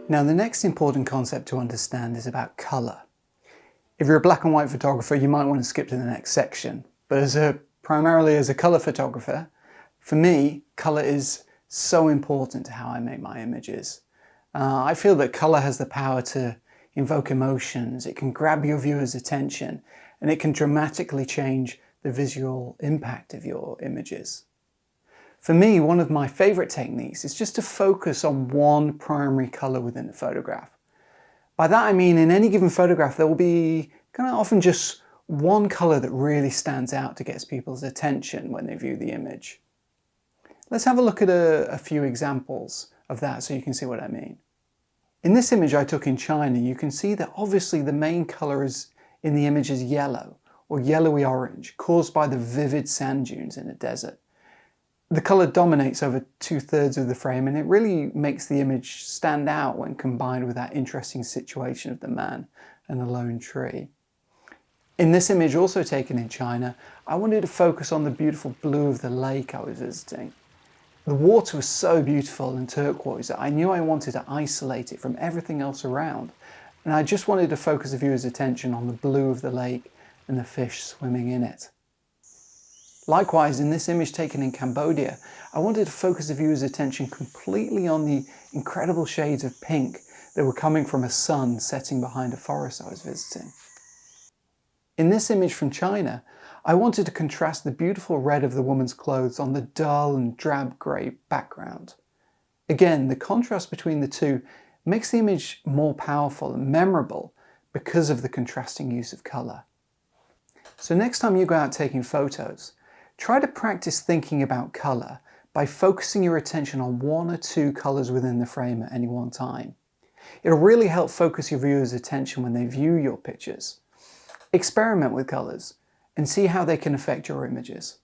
Now, the next important concept to understand is about colour. If you're a black and white photographer, you might want to skip to the next section. But primarily as a colour photographer, for me, colour is so important to how I make my images. I feel that colour has the power to invoke emotions, it can grab your viewer's attention, and it can dramatically change the visual impact of your images. For me, one of my favourite techniques is just to focus on one primary colour within the photograph. By that I mean in any given photograph there will be kind of often just one colour that really stands out to get people's attention when they view the image. Let's have a look at a few examples of that so you can see what I mean. In this image I took in China, you can see that obviously the main colour in the image is yellow or yellowy orange, caused by the vivid sand dunes in a desert. The colour dominates over 2/3 of the frame, and it really makes the image stand out when combined with that interesting situation of the man and the lone tree. In this image, also taken in China, I wanted to focus on the beautiful blue of the lake I was visiting. The water was so beautiful and turquoise that I knew I wanted to isolate it from everything else around, and I just wanted to focus the viewer's attention on the blue of the lake and the fish swimming in it. Likewise, in this image taken in Cambodia, I wanted to focus the viewer's attention completely on the incredible shades of pink that were coming from a sun setting behind a forest I was visiting. In this image from China, I wanted to contrast the beautiful red of the woman's clothes on the dull and drab grey background. Again, the contrast between the two makes the image more powerful and memorable because of the contrasting use of colour. So next time you go out taking photos, try to practice thinking about colour by focusing your attention on one or two colours within the frame at any one time. It'll really help focus your viewers' attention when they view your pictures. Experiment with colours and see how they can affect your images.